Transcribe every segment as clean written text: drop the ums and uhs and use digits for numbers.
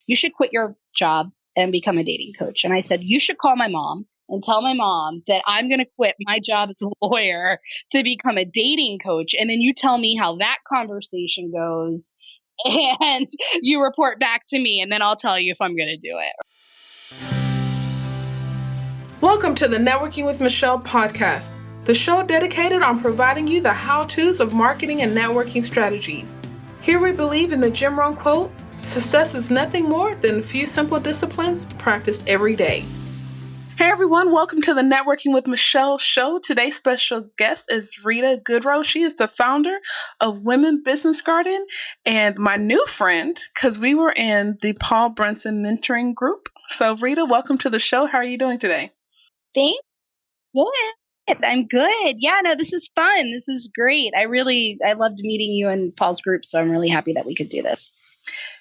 you should quit your job and become a dating coach. And I said, you should call my mom and tell my mom that I'm going to quit my job as a lawyer to become a dating coach. And then you tell me how that conversation goes and you report back to me, and then I'll tell you if I'm going to do it. Welcome to the Networking with Michelle podcast, the show dedicated on providing you the how-tos of marketing and networking strategies. Here we believe in the Jim Rohn quote, success is nothing more than a few simple disciplines practiced every day. Hey everyone, welcome to the Networking with Michelle show. Today's special guest is Rita Goodroe. She is the founder of Women Business Garden and my new friend, because we were in the Paul Brunson mentoring group. So Rita, welcome to the show. How are you doing today? Thanks. Good. I'm good. Yeah, no, this is fun. This is great. I loved meeting you in Paul's group, so I'm really happy that we could do this.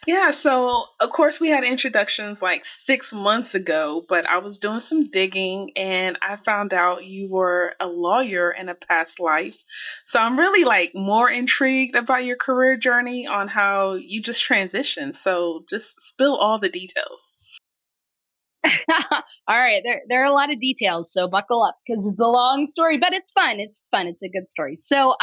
Yeah, so of course we had introductions like 6 months ago, but I was doing some digging and I found out you were a lawyer in a past life. So I'm really more intrigued about your career journey on how you just transitioned. So just spill all the details. All right, there are a lot of details, so buckle up because it's a long story, but it's fun. It's fun. It's a good story. So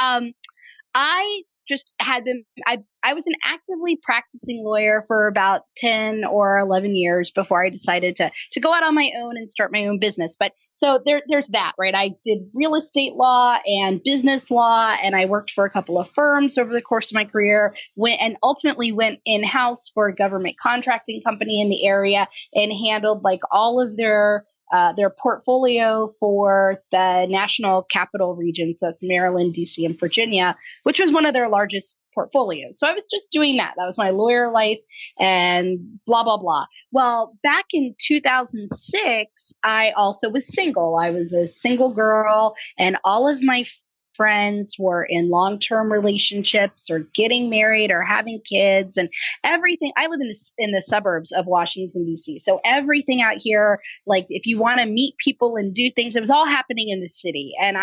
I just had been, I was an actively practicing lawyer for about 10 or 11 years before I decided to go out on my own and start my own business. But so there's that, right? I did real estate law and business law, and I worked for a couple of firms over the course of my career, and ultimately went in-house for a government contracting company in the area and handled all of their portfolio for the national capital region. So it's Maryland, DC, and Virginia, which was one of their largest portfolios. So I was just doing that. That was my lawyer life and blah, blah, blah. Well, back in 2006, I also was single. I was a single girl, and all of my friends were in long-term relationships or getting married or having kids and everything. I live in the suburbs of Washington, D.C. So everything out here, if you want to meet people and do things, it was all happening in the city. And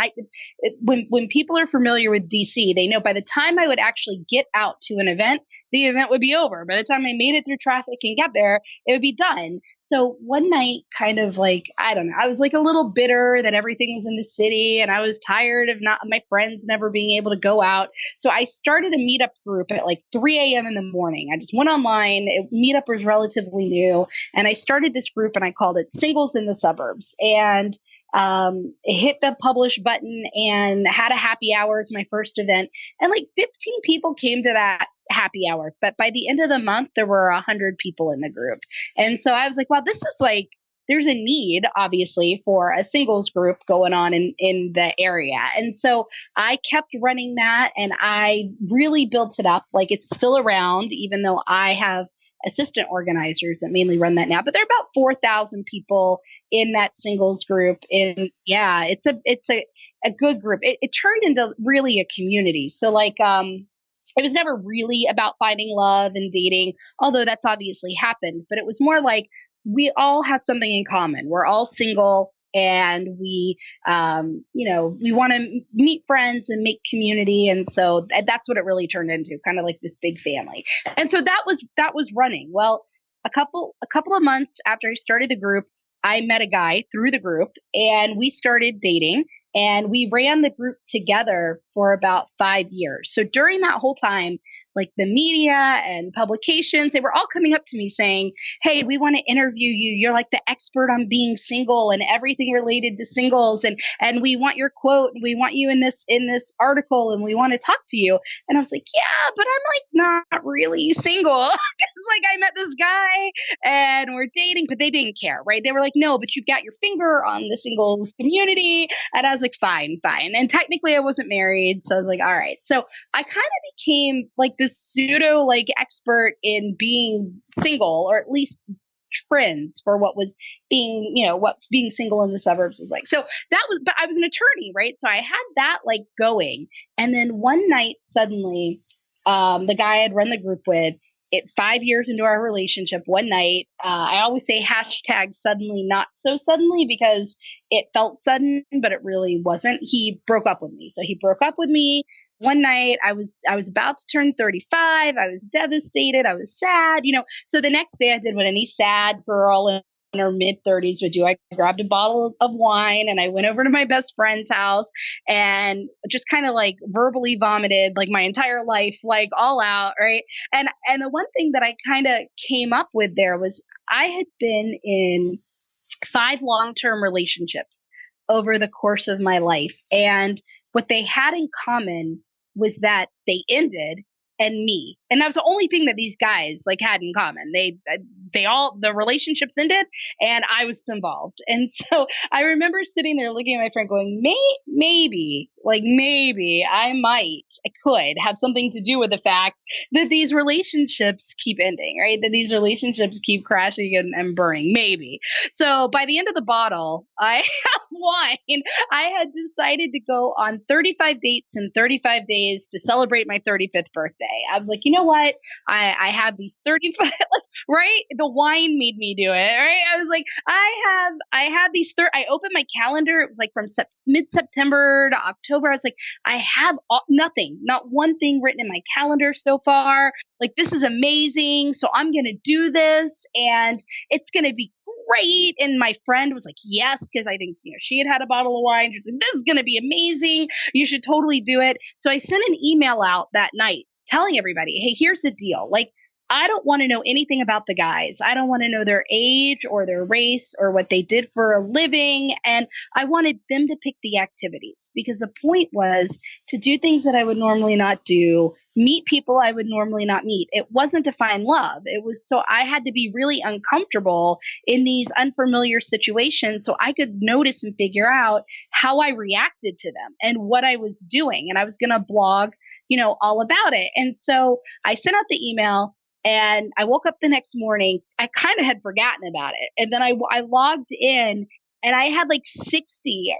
when people are familiar with D.C., they know by the time I would actually get out to an event, the event would be over. By the time I made it through traffic and got there, it would be done. So one night, I don't know, I was a little bitter that everything was in the city, and I was tired of my friends never being able to go out. So I started a meetup group at 3 a.m. in the morning. I just went online. Meetup was relatively new. And I started this group and I called it Singles in the Suburbs. And hit the publish button and had a happy hour as my first event. And 15 people came to that happy hour. But by the end of the month, there were 100 people in the group. And so I was like, wow, this is there's a need, obviously, for a singles group going on in the area. And so I kept running that, and I really built it up. It's still around, even though I have assistant organizers that mainly run that now. But there are about 4,000 people in that singles group. And yeah, it's a good group. It turned into really a community. So it was never really about finding love and dating, although that's obviously happened. But it was more we all have something in common. We're all single, and we want to meet friends and make community. And so that's what it really turned into, kind of this big family. And so that was running. Well, a couple of months after I started the group, I met a guy through the group, and we started dating, and we ran the group together for about 5 years. So during that whole time, the media and publications, they were all coming up to me saying, hey, we want to interview you. You're the expert on being single and everything related to singles. And we want your quote. And we want you in this article, and we want to talk to you. And I was like, yeah, but I'm not really single. Because I met this guy and we're dating, but they didn't care, right? They were like, no, but you've got your finger on the singles community. And I was like, fine. And technically I wasn't married. So I was like, all right. So I kind of became this pseudo expert in being single, or at least trends for what was being, what's being single in the suburbs was like. So but I was an attorney, right? So I had that going. And then one night suddenly, the guy I'd run the group with, 5 years into our relationship, one night, I always say hashtag suddenly, not so suddenly, because it felt sudden, but it really wasn't. He broke up with me. So he broke up with me. one night I was about to turn 35. I was devastated. I was sad, So the next day I did what any sad girl in her mid 30s would do. I grabbed a bottle of wine and I went over to my best friend's house and just kind of like verbally vomited like my entire life, like all out, right? And the one thing that I kind of came up with there was I had been in 5 long-term relationships over the course of my life. And what they had in common was that they ended and me. And that was the only thing that these guys like had in common. The relationships ended and I was involved. And so I remember sitting there looking at my friend going, maybe I could have something to do with the fact that these relationships keep ending, right? That these relationships keep crashing and burning, maybe. So by the end of the bottle, I have wine. I had decided to go on 35 dates in 35 days to celebrate my 35th birthday. I was like, you know what? I had these 35, right? The wine made me do it, right? I was like, I had these, I opened my calendar. It was like from mid-September to October. I was like, I have nothing, not one thing written in my calendar so far. Like, this is amazing. So I'm going to do this and it's going to be great. And my friend was like, yes, because I think, she had a bottle of wine. She was like, this is going to be amazing. You should totally do it. So I sent an email out that night telling everybody, hey, here's the deal. Like, I don't want to know anything about the guys. I don't want to know their age or their race or what they did for a living. And I wanted them to pick the activities because the point was to do things that I would normally not do, meet people I would normally not meet. It wasn't to find love. It was so I had to be really uncomfortable in these unfamiliar situations so I could notice and figure out how I reacted to them and what I was doing. And I was going to blog, all about it. And so I sent out the email. And I woke up the next morning, I kind of had forgotten about it. And then I logged in and I had like 60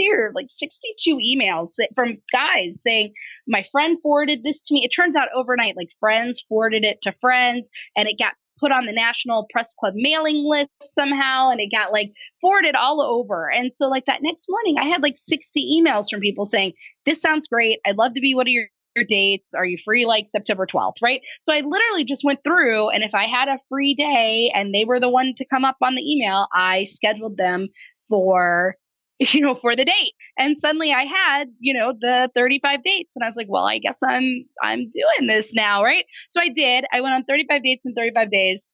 or like 62 emails from guys saying, my friend forwarded this to me. It turns out overnight, like friends forwarded it to friends and it got put on the National Press Club mailing list somehow. And it got like forwarded all over. And so like that next morning, I had like 60 emails from people saying, this sounds great. I'd love to be one of your dates. Are you free like September 12th? Right. So I literally just went through and if I had a free day and they were the one to come up on the email, I scheduled them for the date. And suddenly I had, the 35 dates and I was like, well, I guess I'm doing this now. Right. So I did. I went on 35 dates in 35 days.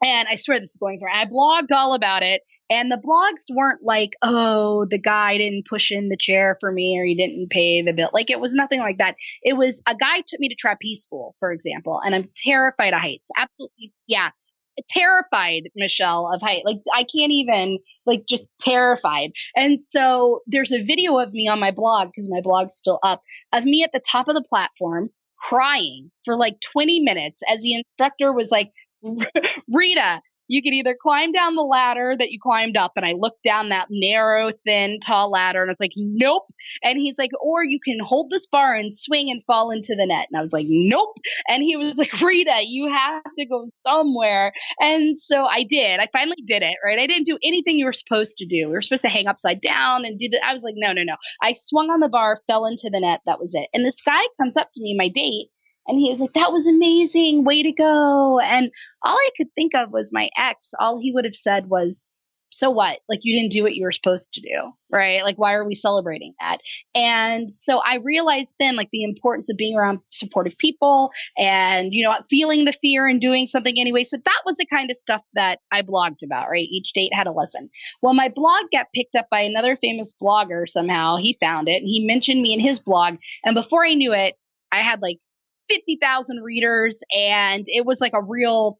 And I swear this is going through. I blogged all about it. And the blogs weren't like, oh, the guy didn't push in the chair for me or he didn't pay the bill. Like, it was nothing like that. It was a guy took me to trapeze school, for example. And I'm terrified of heights. Absolutely. Yeah. Terrified, Michelle, of height. Like, I can't even, like, just terrified. And so there's a video of me on my blog, because my blog's still up, of me at the top of the platform crying for like 20 minutes as the instructor was like, Rita, you could either climb down the ladder that you climbed up. And I looked down that narrow, thin, tall ladder and I was like, nope. And he's like, or you can hold this bar and swing and fall into the net. And I was like, nope. And he was like, Rita, you have to go somewhere. And so I did. I finally did it, right? I didn't do anything you were supposed to do. We were supposed to hang upside down and do that. I was like, no. I swung on the bar, fell into the net. That was it. And this guy comes up to me, my date, and he was like, that was amazing. Way to go. And all I could think of was my ex. All he would have said was, so what? Like, you didn't do what you were supposed to do, right? Like, why are we celebrating that? And so I realized then, like, the importance of being around supportive people and, feeling the fear and doing something anyway. So that was the kind of stuff that I blogged about, right? Each date had a lesson. Well, my blog got picked up by another famous blogger somehow. He found it and he mentioned me in his blog. And before I knew it, I had like 50,000 readers and it was like a real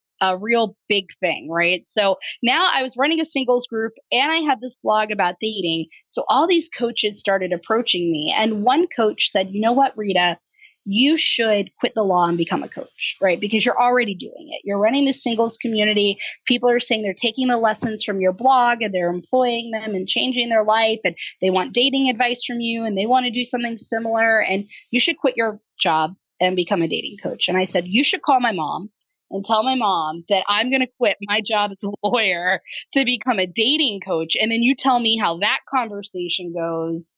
big thing, right? So now I was running a singles group and I had this blog about dating. So all these coaches started approaching me and one coach said, you know what, Rita, you should quit the law and become a coach, right? Because you're already doing it. You're running this singles community. People are saying they're taking the lessons from your blog and they're employing them and changing their life and they want dating advice from you and they want to do something similar and you should quit your job and become a dating coach. And I said, you should call my mom and tell my mom that I'm going to quit my job as a lawyer to become a dating coach. And then you tell me how that conversation goes.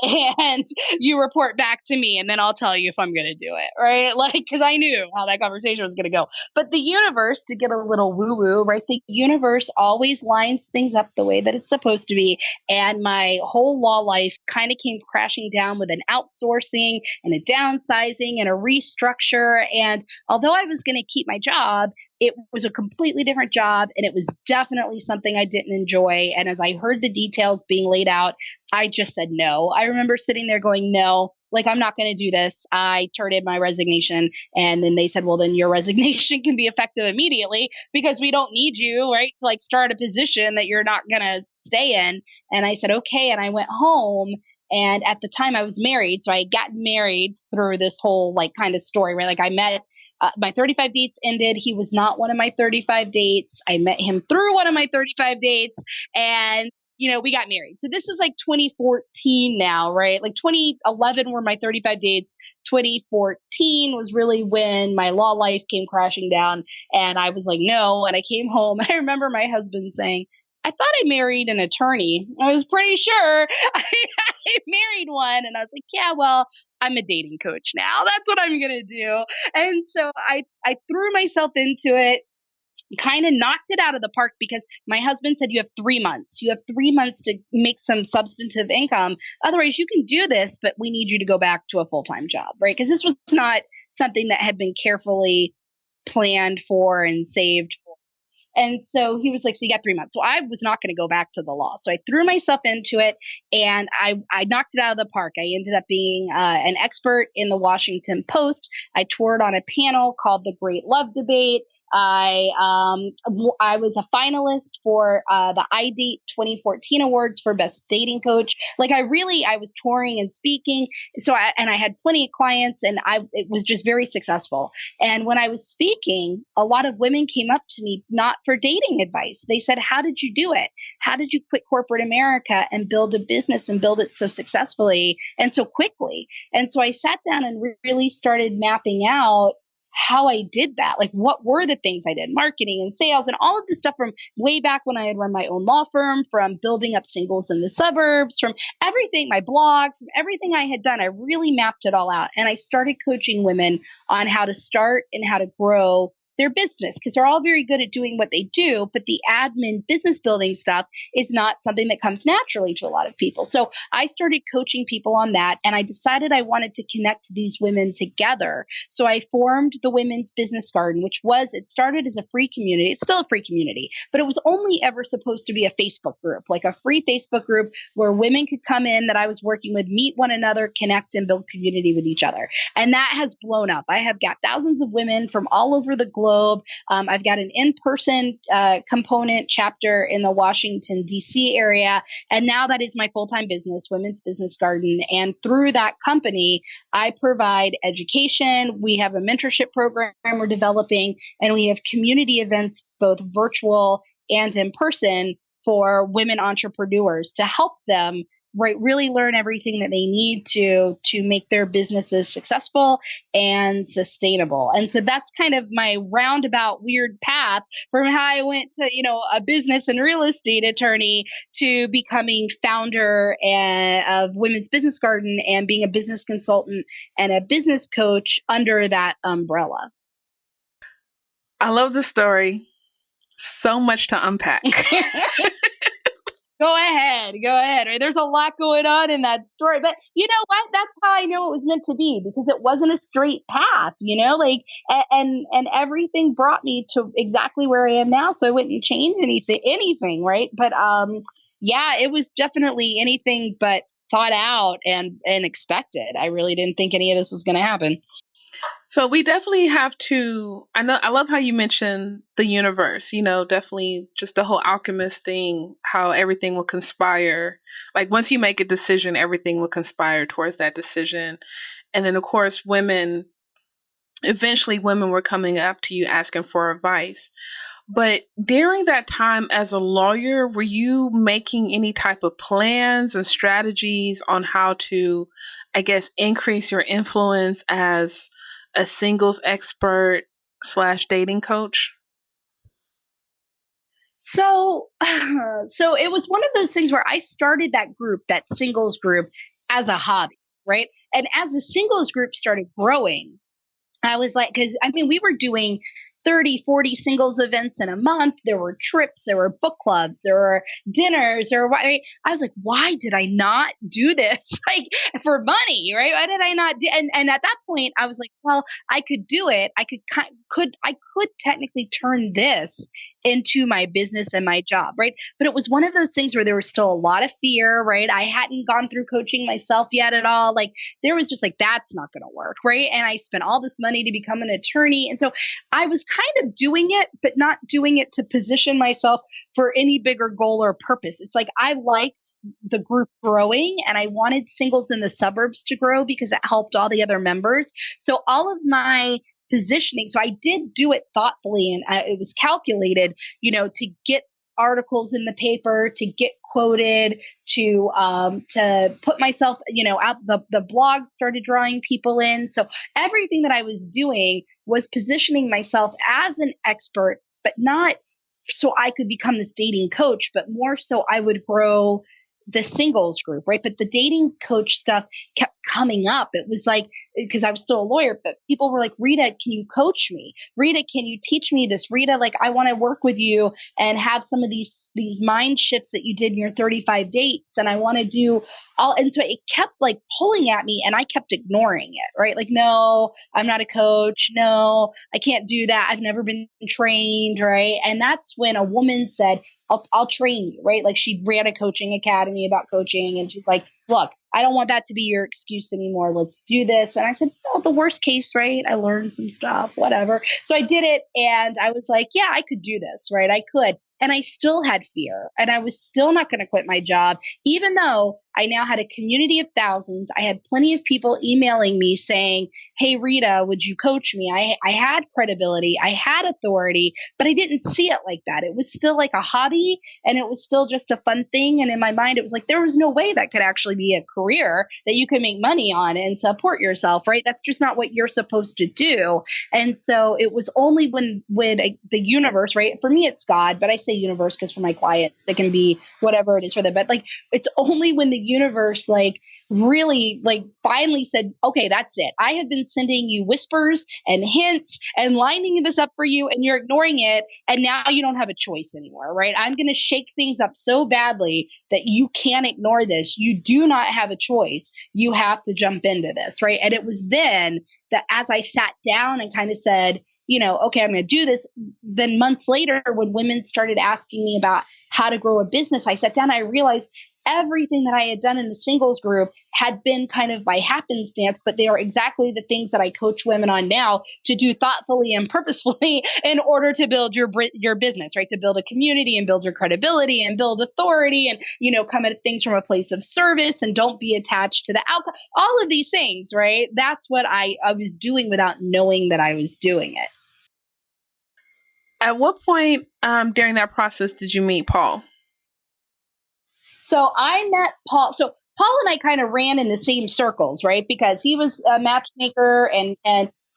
and you report back to me, and then I'll tell you if I'm going to do it, right? Like, because I knew how that conversation was going to go. But the universe, to get a little woo woo, right? The universe always lines things up the way that it's supposed to be. And my whole law life kind of came crashing down with an outsourcing and a downsizing and a restructure. And although I was going to keep my job, it was a completely different job, and it was definitely something I didn't enjoy. And as I heard the details being laid out, I just said no. I remember sitting there going, no, like, I'm not going to do this. I turned in my resignation. And then they said, well, then your resignation can be effective immediately because we don't need you, right, to like start a position that you're not going to stay in. And I said, okay. And I went home. And at the time I was married. So I got married through this whole like kind of story, right? Like I met my 35 dates ended. He was not one of my 35 dates. I met him through one of my 35 dates. And we got married. So this is like 2014 now, right? Like 2011 were my 35 dates. 2014 was really when my law life came crashing down. And I was like, no. And I came home. I remember my husband saying, I thought I married an attorney. I was pretty sure I married one. And I was like, yeah, well, I'm a dating coach now. That's what I'm going to do. And so I threw myself into it, kind of knocked it out of the park because my husband said, you have 3 months. You have 3 months to make some substantive income. Otherwise, you can do this, but we need you to go back to a full-time job, right? Because this was not something that had been carefully planned for and saved for. And so he was like, so you got 3 months. So I was not going to go back to the law. So I threw myself into it, and I knocked it out of the park. I ended up being an expert in the Washington Post. I toured on a panel called the Great Love Debate. I was a finalist for the iDate 2014 awards for best dating coach. Like I was touring and speaking. So I had plenty of clients, and it was just very successful. And when I was speaking, a lot of women came up to me, not for dating advice. They said, how did you do it? How did you quit corporate America and build a business and build it so successfully and so quickly? And so I sat down and really started mapping out how I did that. Like, what were the things I did? Marketing and sales and all of this stuff from way back when I had run my own law firm, from building up singles in the suburbs, from everything, my blog, from everything I had done. I really mapped it all out. And I started coaching women on how to start and how to grow their business, because they're all very good at doing what they do, but the admin business building stuff is not something that comes naturally to a lot of people. So I started coaching people on that, and I decided I wanted to connect these women together. So I formed the Women's Business Garden, it started as a free community. It's still a free community, but it was only ever supposed to be a Facebook group, like a free Facebook group where women could come in that I was working with, meet one another, connect, and build community with each other. And that has blown up. I have got thousands of women from all over the globe. I've got an in-person component chapter in the Washington, D.C. area. And now that is my full-time business, Women's Business Garden. And through that company, I provide education. We have a mentorship program we're developing, and we have community events, both virtual and in person, for women entrepreneurs to help them really learn everything that they need to make their businesses successful and sustainable. And so that's kind of my roundabout weird path from how I went to, a business and real estate attorney to becoming founder of Women's Business Garden and being a business consultant and a business coach under that umbrella. I love the story. So much to unpack. Go ahead. Right? There's a lot going on in that story. But you know what? That's how I know it was meant to be, because it wasn't a straight path, and everything brought me to exactly where I am now. So I wouldn't change anything, right? But yeah, it was definitely anything but thought out and expected. I really didn't think any of this was going to happen. So we definitely have to, I love how you mentioned the universe, definitely just the whole alchemist thing, how everything will conspire. Like once you make a decision, everything will conspire towards that decision. And then of course, eventually women were coming up to you asking for advice. But during that time as a lawyer, were you making any type of plans and strategies on how to, I guess, increase your influence as a singles expert / dating coach? So it was one of those things where I started that group, that singles group, as a hobby, right? And as the singles group started growing, I was like, because I mean, we were doing 30, 40 singles events in a month. There were trips, there were book clubs, there were dinners, I was like, why did I not do this like for money, right? Why did I not do? And at that point, I was like, well, I could do it. I could technically turn this into my business and my job, right? But it was one of those things where there was still a lot of fear, right? I hadn't gone through coaching myself yet at all. Like there was just like, that's not going to work, right? And I spent all this money to become an attorney. And so I was kind of doing it, but not doing it to position myself for any bigger goal or purpose. It's like I liked the group growing and I wanted singles in the suburbs to grow because it helped all the other members. So all of my positioning. So I did do it thoughtfully and it was calculated, to get articles in the paper, to get quoted, to put myself, out. The blog started drawing people in. So everything that I was doing was positioning myself as an expert, but not so I could become this dating coach, but more so I would grow the singles group, right? But the dating coach stuff kept coming up. It was like, because I was still a lawyer, but people were like, Rita, can you coach me? Rita, can you teach me this? Rita, like, I want to work with you and have some of these mind shifts that you did in your 35 dates. And I want to do all. And so it kept like pulling at me and I kept ignoring it, right? Like, no, I'm not a coach. No, I can't do that. I've never been trained, right? And that's when a woman said, I'll train you, right? Like she ran a coaching academy about coaching and she's like, look, I don't want that to be your excuse anymore. Let's do this. And I said, the worst case, right? I learned some stuff, whatever. So I did it and I was like, yeah, I could do this, right? I could. And I still had fear and I was still not going to quit my job, even though I now had a community of thousands. I had plenty of people emailing me saying, hey, Rita, would you coach me? I had credibility. I had authority, but I didn't see it like that. It was still like a hobby and it was still just a fun thing. And in my mind, it was like, there was no way that could actually be a career that you could make money on and support yourself, right? That's just not what you're supposed to do. And so it was only when the universe, right? For me, it's God, but I say universe because for my clients, it can be whatever it is for them. But like, it's only when the universe like really like finally said, okay, that's it. I have been sending you whispers and hints and lining this up for you and you're ignoring it. And now you don't have a choice anymore, right? I'm going to shake things up so badly that you can't ignore this. You do not have a choice. You have to jump into this, right? And it was then that as I sat down and kind of said, okay, I'm going to do this. Then months later, when women started asking me about how to grow a business, I sat down and I realized everything that I had done in the singles group had been kind of by happenstance, but they are exactly the things that I coach women on now to do thoughtfully and purposefully in order to build your business, right? To build a community and build your credibility and build authority and, come at things from a place of service and don't be attached to the outcome. All of these things, right? That's what I was doing without knowing that I was doing it. At what point during that process did you meet Paul? So I met Paul. So Paul and I kind of ran in the same circles, right? Because he was a matchmaker and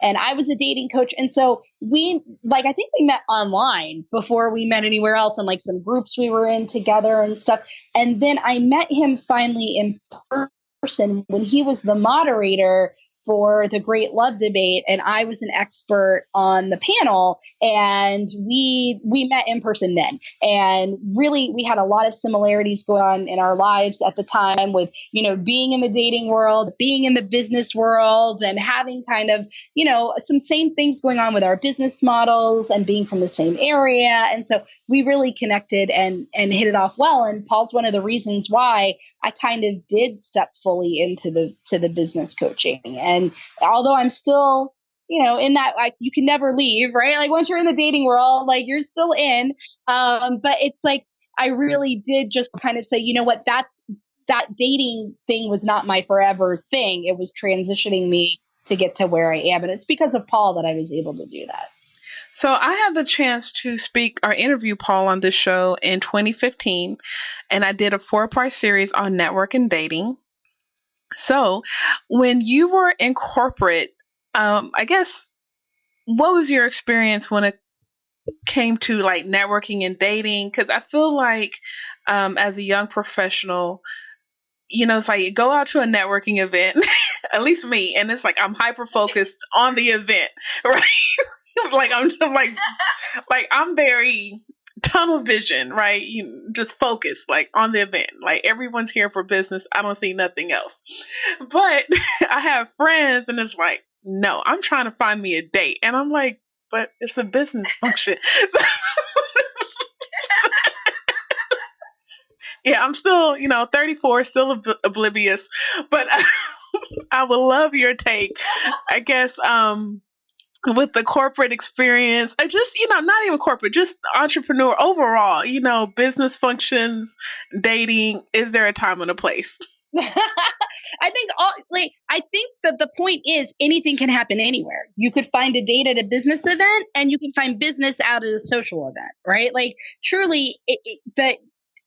I was a dating coach. And so I think we met online before we met anywhere else in like some groups we were in together and stuff. And then I met him finally in person when he was the moderator for the Great Love Debate, and I was an expert on the panel, and we met in person then. And really, we had a lot of similarities going on in our lives at the time with, being in the dating world, being in the business world, and having kind of, some same things going on with our business models and being from the same area. And so we really connected and hit it off well. And Paul's one of the reasons why I kind of did step fully into the business coaching. And although I'm still, in that, like, you can never leave, right? Like once you're in the dating world, like you're still in. But it's like, I really did just kind of say, you know what, that dating thing was not my forever thing. It was transitioning me to get to where I am. And it's because of Paul that I was able to do that. So I had the chance to speak or interview Paul on this show in 2015, and I did a 4-part series on network and dating. So when you were in corporate, I guess, what was your experience when it came to like networking and dating? Because I feel like as a young professional, it's like you go out to a networking event, at least me, and it's like I'm hyper focused on the event, right? Like I'm very tunnel vision, right? You just focus like on the event. Like everyone's here for business. I don't see nothing else. But I have friends and it's like, no, I'm trying to find me a date. And I'm like, but it's a business function. Yeah, I'm still, 34, still oblivious, but I would love your take. I guess, with the corporate experience, I just, not even corporate, just entrepreneur overall, business functions, dating, is there a time and a place? I think that the point is anything can happen anywhere. You could find a date at a business event and you can find business out at a social event, right? Like truly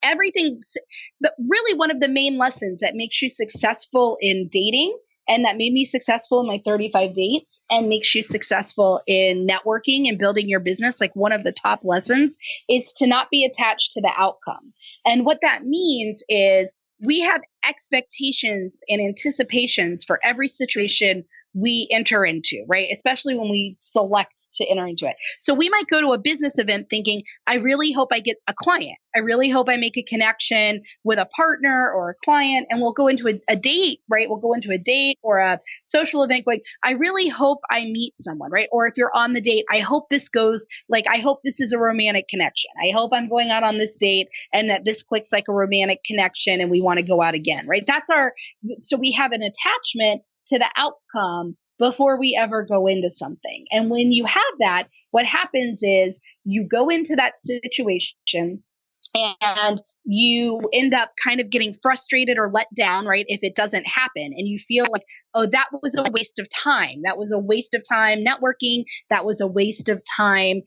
really one of the main lessons that makes you successful in dating and that made me successful in my 35 dates and makes you successful in networking and building your business, like one of the top lessons is to not be attached to the outcome. And what that means is we have expectations and anticipations for every situation we enter into, right? Especially when we select to enter into it. So we might go to a business event thinking, I really hope I get a client. I really hope I make a connection with a partner or a client. And we'll go into a date, right? We'll go into a date or a social event going, I really hope I meet someone, right? Or if you're on the date, I hope this goes, like, I hope this is a romantic connection. I hope I'm going out on this date and that this clicks like a romantic connection and we want to go out again, right? So we have an attachment to the outcome before we ever go into something. And when you have that, what happens is you go into that situation and you end up kind of getting frustrated or let down, right? If it doesn't happen and you feel like, oh, that was a waste of time. That was a waste of time networking. That was a waste of time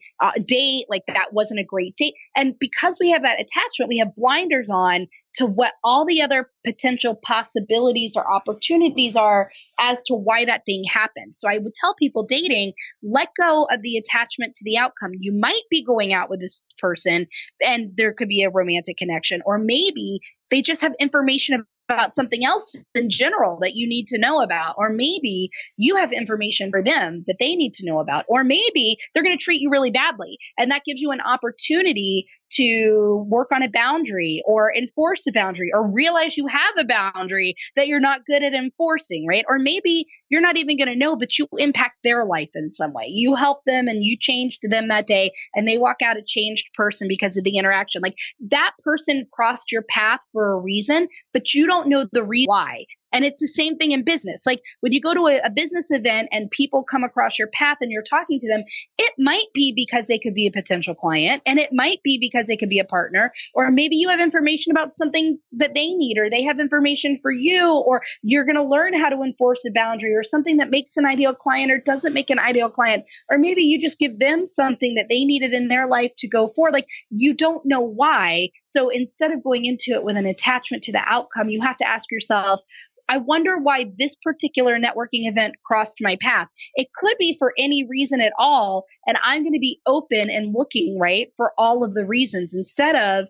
date. Like that wasn't a great date. And because we have that attachment, we have blinders on to what all the other potential possibilities or opportunities are as to why that thing happened. So I would tell people dating, let go of the attachment to the outcome. You might be going out with this person and there could be a romantic connection, or maybe they just have information about something else in general that you need to know about, or maybe you have information for them that they need to know about, or maybe they're going to treat you really badly. And that gives you an opportunity to work on a boundary or enforce a boundary or realize you have a boundary that you're not good at enforcing, right? Or maybe you're not even going to know, but you impact their life in some way. You help them and you changed them that day and they walk out a changed person because of the interaction. Like that person crossed your path for a reason, but you don't know the reason why. And it's the same thing in business. Like when you go to a business event and people come across your path and you're talking to them, it might be because they could be a potential client and it might be because they could be a partner, or maybe you have information about something that they need, or they have information for you, or you're going to learn how to enforce a boundary or something that makes an ideal client or doesn't make an ideal client, or maybe you just give them something that they needed in their life to go forward. Like you don't know why. So instead of going into it with an attachment to the outcome, you have to ask yourself, I wonder why this particular networking event crossed my path. It could be for any reason at all. And I'm going to be open and looking, right, for all of the reasons instead of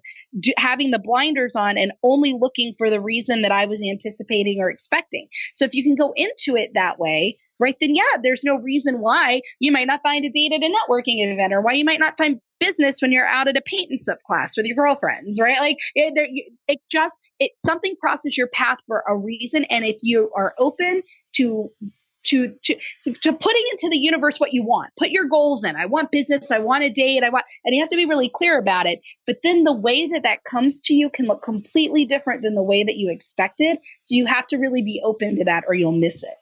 having the blinders on and only looking for the reason that I was anticipating or expecting. So if you can go into it that way, right, then yeah, there's no reason why you might not find a date at a networking event or why you might not find business when you're out at a paint and sip class with your girlfriends, right? Like something crosses your path for a reason. And if you are open to putting into the universe what you want, put your goals in. I want business. I want a date. And you have to be really clear about it. But then the way that comes to you can look completely different than the way that you expected. So you have to really be open to that or you'll miss it.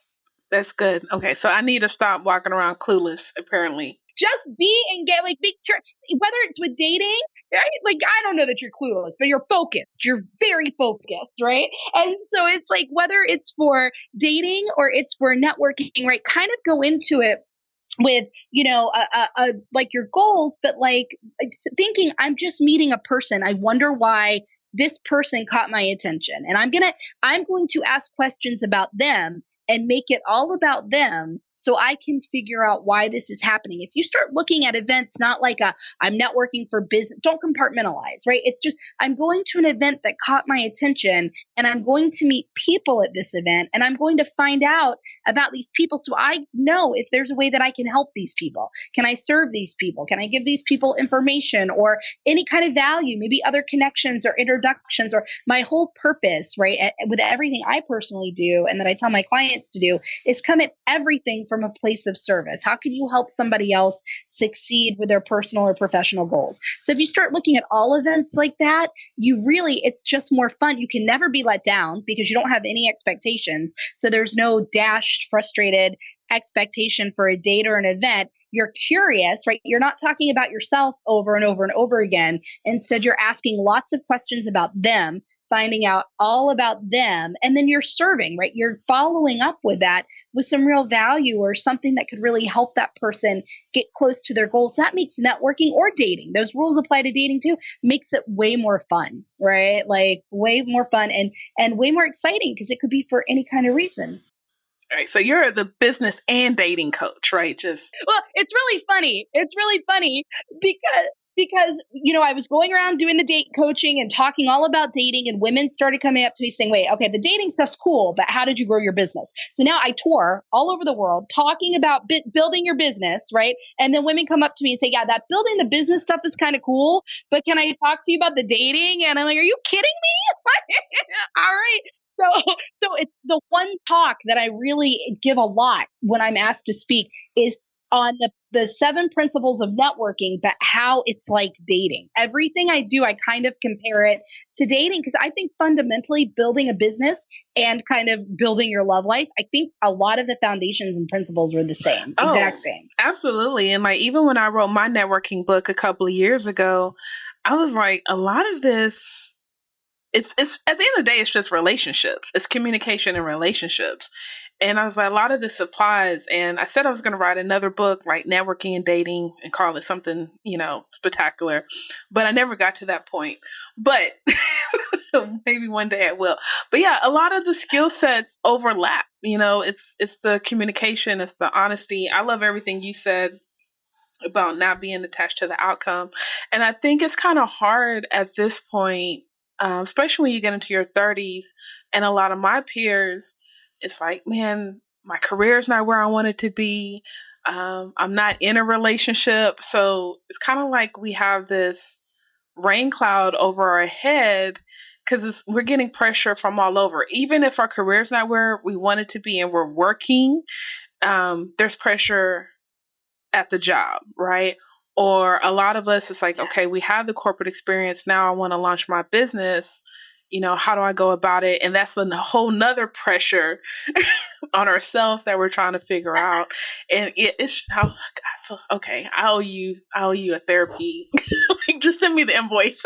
That's good. Okay. So I need to stop walking around clueless, apparently. Just be whether it's with dating, right? Like, I don't know that you're clueless, but you're focused. You're very focused, right? And so it's like, whether it's for dating or it's for networking, right? Kind of go into it with, like your goals, but like thinking, I'm just meeting a person. I wonder why this person caught my attention. And I'm going to ask questions about them and make it all about them so I can figure out why this is happening. If you start looking at events, not like I'm networking for business, don't compartmentalize, right? It's just, I'm going to an event that caught my attention and I'm going to meet people at this event and I'm going to find out about these people. So I know if there's a way that I can help these people. Can I serve these people? Can I give these people information or any kind of value, maybe other connections or introductions, or my whole purpose, right? With everything I personally do and that I tell my clients to do is come at everything from a place of service. How can you help somebody else succeed with their personal or professional goals? So if you start looking at all events like that, it's just more fun. You can never be let down because you don't have any expectations. So there's no dashed, frustrated expectation for a date or an event. You're curious, right? You're not talking about yourself over and over and over again. Instead, you're asking lots of questions about them, finding out all about them, and then you're serving, right? You're following up with that with some real value or something that could really help that person get close to their goals. That makes networking or dating, those rules apply to dating too, makes it way more fun, right? Like way more fun and way more exciting because it could be for any kind of reason. All right, so you're the business and dating coach, right? Well, it's really funny. It's really funny because I was going around doing the date coaching and talking all about dating, and women started coming up to me saying, wait, okay, the dating stuff's cool, but how did you grow your business? So now I tour all over the world talking about building your business, right? And then women come up to me and say, yeah, that building the business stuff is kind of cool, but can I talk to you about the dating? And I'm like, are you kidding me? All right. So it's the one talk that I really give a lot when I'm asked to speak is on the 7 principles of networking, but how it's like dating. Everything I do, I kind of compare it to dating because I think fundamentally building a business and kind of building your love life, I think a lot of the foundations and principles are the same, exact same. Absolutely. And like, even when I wrote my networking book a couple of years ago, I was like, a lot of this, it's at the end of the day, it's just relationships. It's communication and relationships. And I was like, a lot of this applies. And I said I was going to write another book, like networking and dating, and call it something, spectacular. But I never got to that point. But maybe one day I will. But yeah, a lot of the skill sets overlap. It's the communication, it's the honesty. I love everything you said about not being attached to the outcome. And I think it's kind of hard at this point, especially when you get into your 30s. And a lot of my peers, it's like, man, my career is not where I want it to be. I'm not in a relationship. So it's kind of like we have this rain cloud over our head because we're getting pressure from all over. Even if our career is not where we want it to be and we're working, there's pressure at the job, right? Or a lot of us, it's like, okay, we have the corporate experience. Now I want to launch my business. How do I go about it? And that's a whole nother pressure on ourselves that we're trying to figure out. And it's okay. I owe you a therapy. Like, just send me the invoice.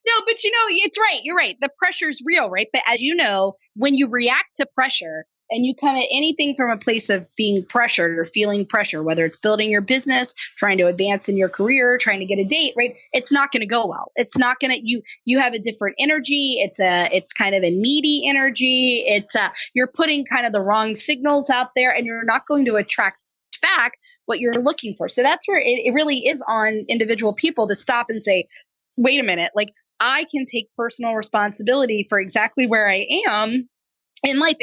No, but it's right. You're right. The pressure is real, right? But as you know, when you react to pressure and you come at anything from a place of being pressured or feeling pressure, whether it's building your business, trying to advance in your career, trying to get a date, right? It's not going to go well. It's not going to, you have a different energy. It's kind of a needy energy. You're putting kind of the wrong signals out there and you're not going to attract back what you're looking for. So that's where it really is on individual people to stop and say, wait a minute, like I can take personal responsibility for exactly where I am in life.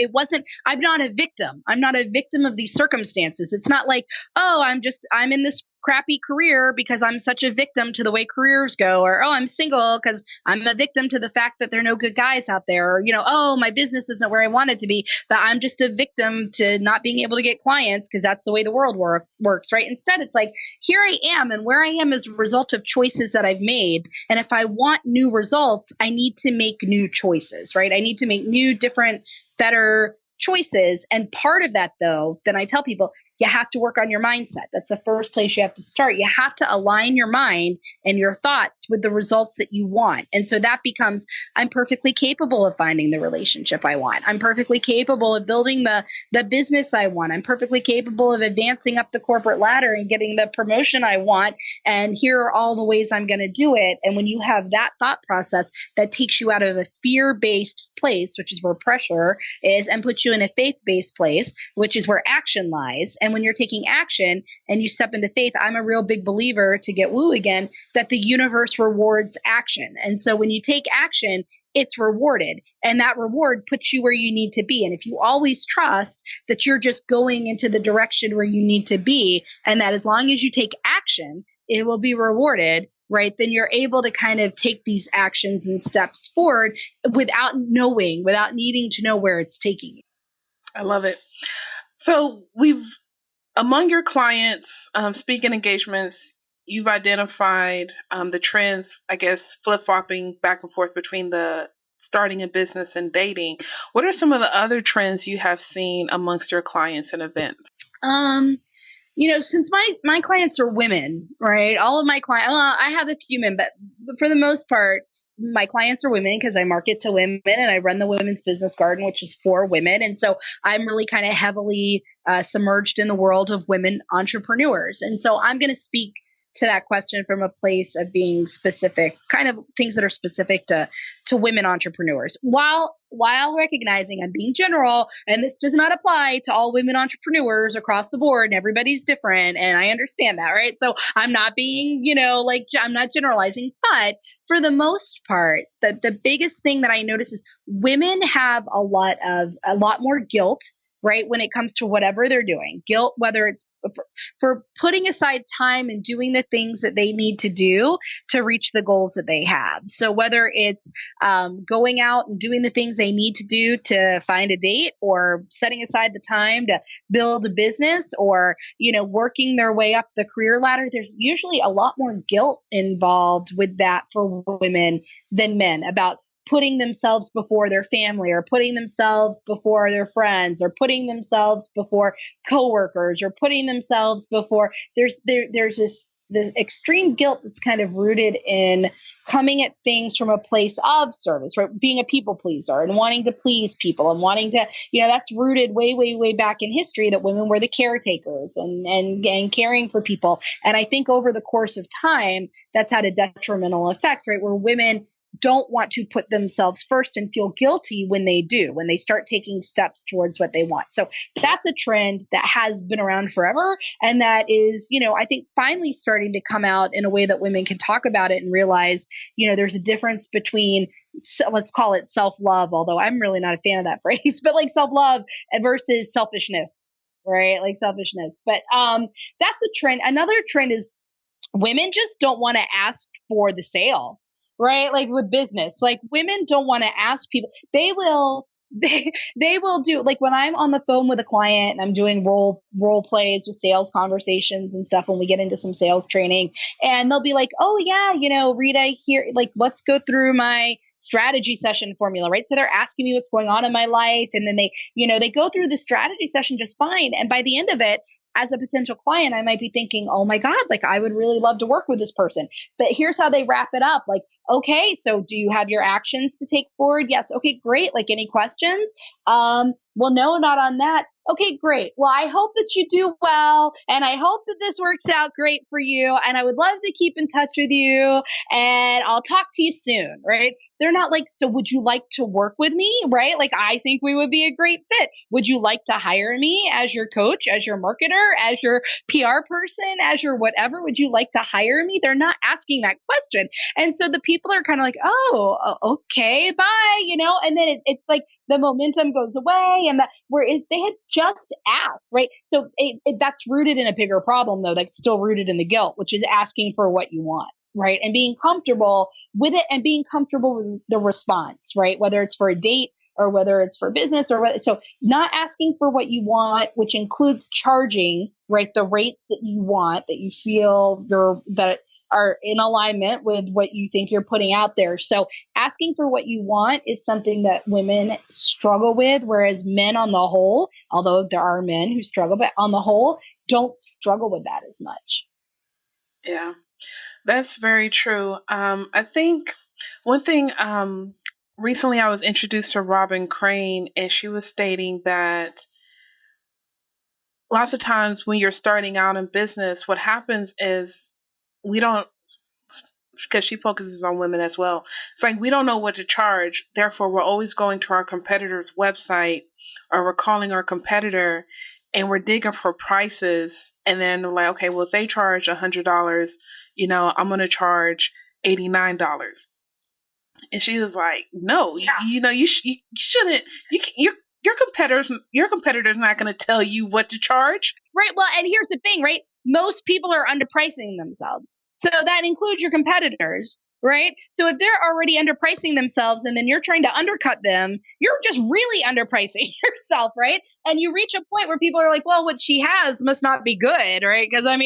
I'm not a victim. I'm not a victim of these circumstances. It's not like, oh, I'm in this crappy career because I'm such a victim to the way careers go, or, oh, I'm single because I'm a victim to the fact that there are no good guys out there, or, oh, my business isn't where I want it to be, but I'm just a victim to not being able to get clients because that's the way the world works, right? Instead, it's like, here I am, and where I am is a result of choices that I've made. And if I want new results, I need to make new choices, right? I need to make new, different, better choices. And part of that, though, then I tell people, you have to work on your mindset. That's the first place you have to start. You have to align your mind and your thoughts with the results that you want. And so that becomes, I'm perfectly capable of finding the relationship I want. I'm perfectly capable of building the business I want. I'm perfectly capable of advancing up the corporate ladder and getting the promotion I want. And here are all the ways I'm going to do it. And when you have that thought process, that takes you out of a fear-based place, which is where pressure is, and puts you in a faith-based place, which is where action lies. And And when you're taking action and you step into faith, I'm a real big believer, to get woo again, that the universe rewards action. And so when you take action, it's rewarded, and that reward puts you where you need to be. And if you always trust that you're just going into the direction where you need to be, and that as long as you take action, it will be rewarded, right? Then you're able to kind of take these actions and steps forward without needing to know where it's taking you. I love it. So among your clients, speaking engagements, you've identified the trends, I guess, flip-flopping back and forth between the starting a business and dating. What are some of the other trends you have seen amongst your clients and events? Since my clients are women, right? All of my clients, I have a few men, but for the most part, my clients are women because I market to women and I run the Women's Business Garden, which is for women. And so I'm really kind of heavily submerged in the world of women entrepreneurs. And so I'm going to speak to that question from a place of being specific, kind of things that are specific to women entrepreneurs, while recognizing I'm being general, and this does not apply to all women entrepreneurs across the board, and everybody's different, and I understand that, right? So I'm not being, I'm not generalizing, but for the most part, the biggest thing that I notice is women have a lot more guilt, right? When it comes to whatever they're doing, guilt, whether it's for putting aside time and doing the things that they need to do to reach the goals that they have. So whether it's going out and doing the things they need to do to find a date, or setting aside the time to build a business, or, working their way up the career ladder, there's usually a lot more guilt involved with that for women than men, about putting themselves before their family, or putting themselves before their friends, or putting themselves before coworkers, or putting themselves before there's the extreme guilt that's kind of rooted in coming at things from a place of service, right? Being a people pleaser and wanting to please people and wanting to, that's rooted way, way, way back in history, that women were the caretakers and caring for people. And I think over the course of time, that's had a detrimental effect, right? Where women don't want to put themselves first and feel guilty when they start taking steps towards what they want. So that's a trend that has been around forever. And that is, I think finally starting to come out in a way that women can talk about it and realize, there's a difference between, let's call it self-love, although I'm really not a fan of that phrase, but like self-love versus selfishness, right? Like selfishness. But that's a trend. Another trend is women just don't want to ask for the sale. Right? Like with business, like women don't want to ask people. They will do, like when I'm on the phone with a client and I'm doing role plays with sales conversations and stuff, when we get into some sales training, and they'll be like, oh yeah, Rita, here, like, let's go through my strategy session formula, right? So they're asking me what's going on in my life. And then they go through the strategy session just fine. And by the end of it, as a potential client, I might be thinking, oh my God, like I would really love to work with this person. But here's how they wrap it up. Like, okay, so do you have your actions to take forward? Yes. Okay, great. Like, any questions? Well, no, not on that. Okay, great. Well, I hope that you do well, and I hope that this works out great for you. And I would love to keep in touch with you, and I'll talk to you soon, right? They're not like, so would you like to work with me, right? Like, I think we would be a great fit. Would you like to hire me as your coach, as your marketer, as your PR person, as your whatever? Would you like to hire me? They're not asking that question. And so the people are kind of like, oh, okay, bye, and then it's like the momentum goes away, and they had just asked, right? So that's rooted in a bigger problem, though, that's still rooted in the guilt, which is asking for what you want, right? And being comfortable with it, and being comfortable with the response, right? Whether it's for a date or whether it's for business, or so not asking for what you want, which includes charging, right? The rates that you want, that you feel that are in alignment with what you think you're putting out there. So asking for what you want is something that women struggle with, whereas men on the whole, although there are men who struggle, but on the whole, don't struggle with that as much. Yeah, that's very true. I think one thing, recently I was introduced to Robin Crane, and she was stating that lots of times when you're starting out in business, what happens is we don't, because she focuses on women as well. It's like we don't know what to charge. Therefore, we're always going to our competitor's website, or we're calling our competitor and we're digging for prices. And then they're like, okay, well, if they charge $100, I'm going to charge $89. And she was like, no, you shouldn't, your competitor's not going to tell you what to charge. Right. Well, and here's the thing, right? Most people are underpricing themselves. So that includes your competitors, right? So if they're already underpricing themselves and then you're trying to undercut them, you're just really underpricing yourself, right? And you reach a point where people are like, well, what she has must not be good, right? Because I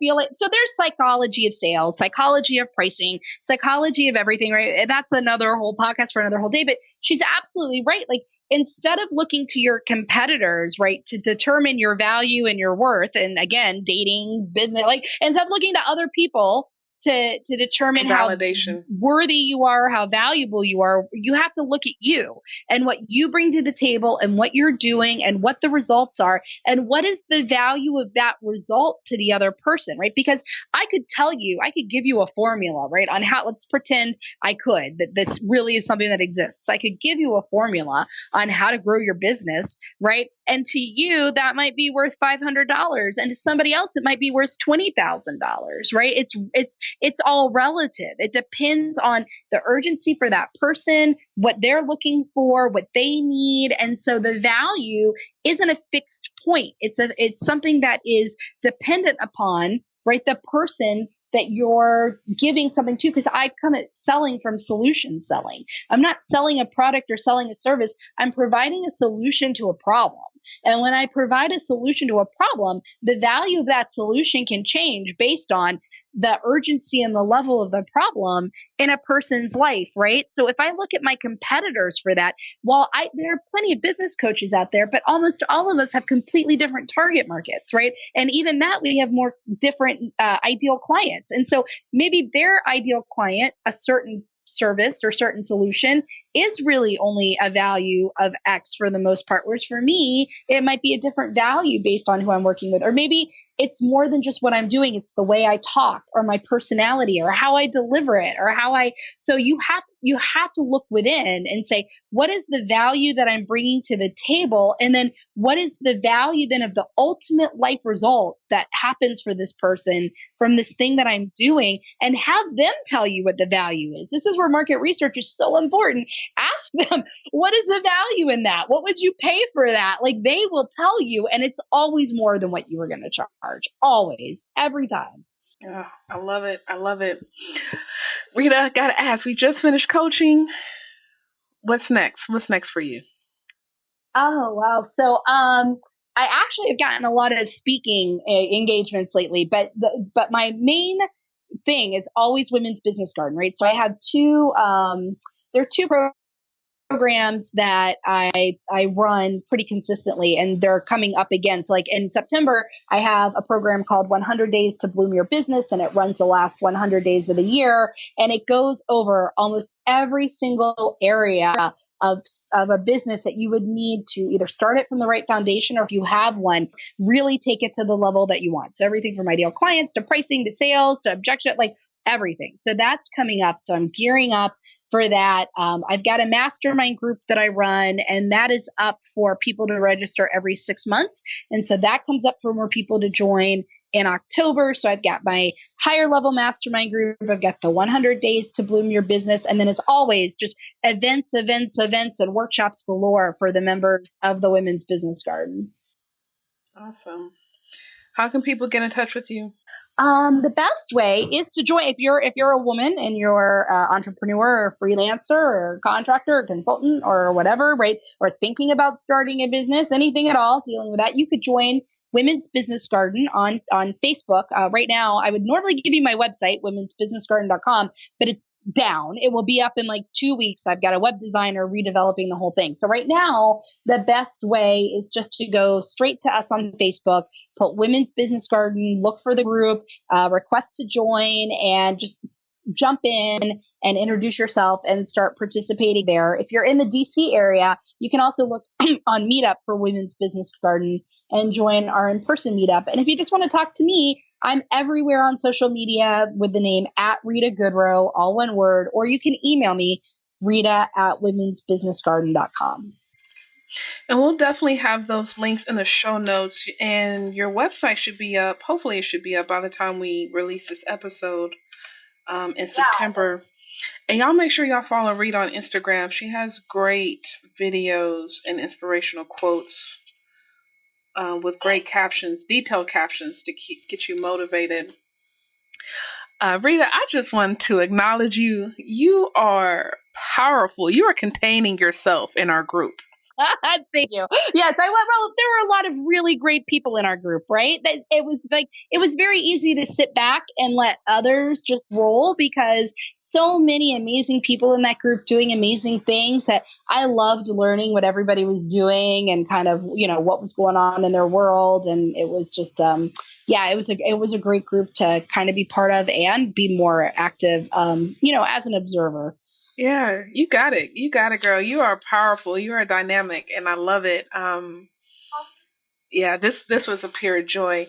feel like, so there's psychology of sales, psychology of pricing, psychology of everything, right? And that's another whole podcast for another whole day, but she's absolutely right. Like, instead of looking to your competitors, right, to determine your value and your worth, and again, dating, business, like, instead of looking to other people to determine how worthy you are, how valuable you are, you have to look at you and what you bring to the table and what you're doing and what the results are and what is the value of that result to the other person, right? Because I could give you a formula, right, on how, let's pretend that this really is something that exists. I could give you a formula on how to grow your business, right? And to you, that might be worth $500, and to somebody else, it might be worth $20,000, right? It's all relative. It depends on the urgency for that person, what they're looking for, what they need, and so the value isn't a fixed point. It's something that is dependent upon, right, the person that you're giving something to, because I come at selling from solution selling. I'm not selling a product or selling a service. I'm providing a solution to a problem. And when I provide a solution to a problem, the value of that solution can change based on the urgency and the level of the problem in a person's life, right? So if I look at my competitors for that, there are plenty of business coaches out there, but almost all of us have completely different target markets, right? And even that, we have more different ideal clients. And so maybe their ideal client, a certain service or certain solution, is really only a value of X for the most part, whereas for me, it might be a different value based on who I'm working with. Or maybe it's more than just what I'm doing. It's the way I talk or my personality or how I deliver it or so you have to look within and say, what is the value that I'm bringing to the table? And then what is the value then of the ultimate life result that happens for this person from this thing that I'm doing, and have them tell you what the value is. This is where market research is so important. Ask them, what is the value in that? What would you pay for that? Like, they will tell you, and it's always more than what you were going to charge. Always, every time. Oh, I love it. I love it. Rita, I got to ask, we just finished coaching. What's next? What's next for you? Oh, wow. So, I actually have gotten a lot of speaking engagements lately, but my main thing is always Women's Business Garden, right? So I have there are two programs that I run pretty consistently, and they're coming up again. So like in September, I have a program called 100 Days to Bloom Your Business, and it runs the last 100 days of the year. And it goes over almost every single area of a business that you would need to either start it from the right foundation, or if you have one, really take it to the level that you want. So everything from ideal clients to pricing to sales to objection, like everything. So that's coming up. So I'm gearing up for that. I've got a mastermind group that I run, and that is up for people to register every 6 months. And so that comes up for more people to join in October. So I've got my higher level mastermind group. I've got the 100 Days to Bloom Your Business. And then it's always just events, and workshops galore for the members of the Women's Business Garden. Awesome. How can people get in touch with you? The best way is to join. If you're a woman and you're an entrepreneur or freelancer or contractor or consultant or whatever, right? Or thinking about starting a business, anything at all, dealing with that, you could join Women's Business Garden on Facebook. Right now, I would normally give you my website, womensbusinessgarden.com, but it's down. It will be up in like 2 weeks. I've got a web designer redeveloping the whole thing. So right now, the best way is just to go straight to us on Facebook, put Women's Business Garden, look for the group, request to join, and just jump in and introduce yourself and start participating there. If you're in the DC area, you can also look on Meetup for Women's Business Garden and join our in-person meetup. And if you just want to talk to me, I'm everywhere on social media with the name @Rita Goodroe, all one word, or you can email me, Rita@womensbusinessgarden.com. And we'll definitely have those links in the show notes. And your website should be up. Hopefully, it should be up by the time we release this episode in September. And y'all make sure y'all follow Rita on Instagram. She has great videos and inspirational quotes with great captions, detailed captions to get you motivated. Rita, I just want to acknowledge you. You are powerful. You are containing yourself in our group. Thank you. Yes, there were a lot of really great people in our group, right? That it was very easy to sit back and let others just roll because so many amazing people in that group doing amazing things that I loved learning what everybody was doing and kind of, what was going on in their world. And it was just, it was a great group to kind of be part of and be more active, as an observer. Yeah, you got it. You got it, girl. You are powerful. You are dynamic, and I love it. This was a pure joy.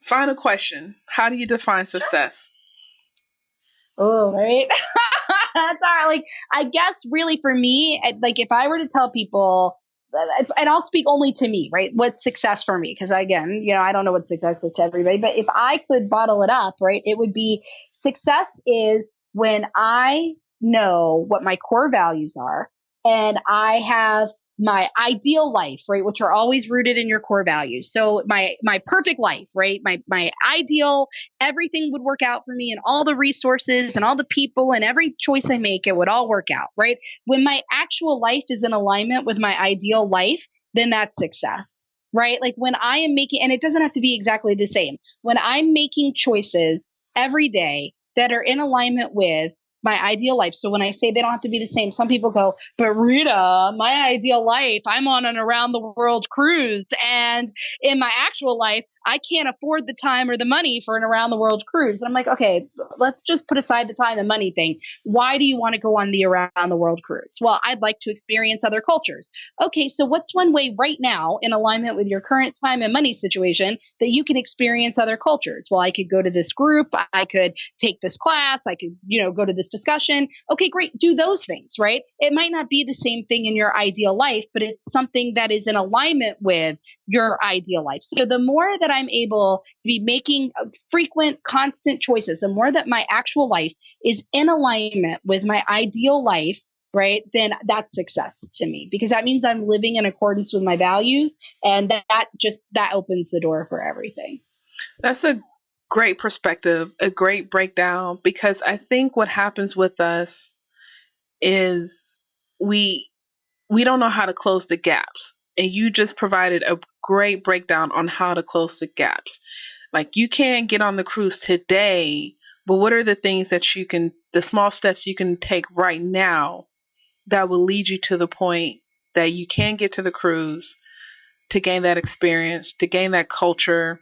Final question: how do you define success? Oh, right. That's all right. Like, I guess really for me, like if I were to tell people, and I'll speak only to me, right? What's success for me? Because again, I don't know what success is to everybody, but if I could bottle it up, right, it would be success is when I know what my core values are and I have my ideal life, right, which are always rooted in your core values. So my perfect life, right, my ideal, everything would work out for me and all the resources and all the people and every choice I make, it would all work out, right? When my actual life is in alignment with my ideal life, then that's success, right? Like when I am making, and it doesn't have to be exactly the same, when I'm making choices every day that are in alignment with my ideal life. So when I say they don't have to be the same, some people go, but Rita, my ideal life, I'm on an around the world cruise. And in my actual life, I can't afford the time or the money for an around the world cruise. And I'm like, okay, let's just put aside the time and money thing. Why do you want to go on the around the world cruise? Well, I'd like to experience other cultures. Okay, so what's one way right now in alignment with your current time and money situation that you can experience other cultures? Well, I could go to this group. I could take this class. I could, go to this discussion. Okay, great. Do those things, right? It might not be the same thing in your ideal life, but it's something that is in alignment with your ideal life. So the more that I'm able to be making frequent, constant choices, the more that my actual life is in alignment with my ideal life, right, then that's success to me, because that means I'm living in accordance with my values, and that opens the door for everything. That's a great perspective, a great breakdown, because I think what happens with us is we don't know how to close the gaps. And you just provided a great breakdown on how to close the gaps. Like, you can't get on the cruise today, but what are the things that the small steps you can take right now that will lead you to the point that you can get to the cruise, to gain that experience, to gain that culture.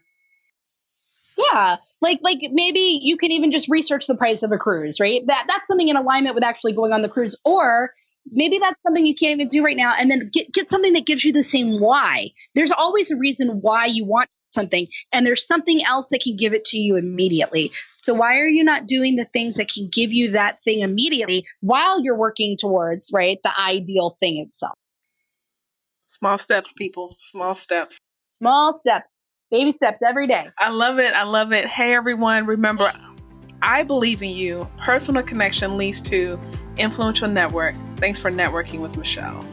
Yeah. Like maybe you can even just research the price of a cruise, right? That's something in alignment with actually going on the cruise. Or maybe that's something you can't even do right now, and then get something that gives you the same why. There's always a reason why you want something, and there's something else that can give it to you immediately. So why are you not doing the things that can give you that thing immediately while you're working towards, right, the ideal thing itself? Small steps, people. Small steps. Small steps. Baby steps every day. I love it. I love it. Hey, everyone. Remember, I believe in you. Personal connection leads to influential network. Thanks for networking with Michelle.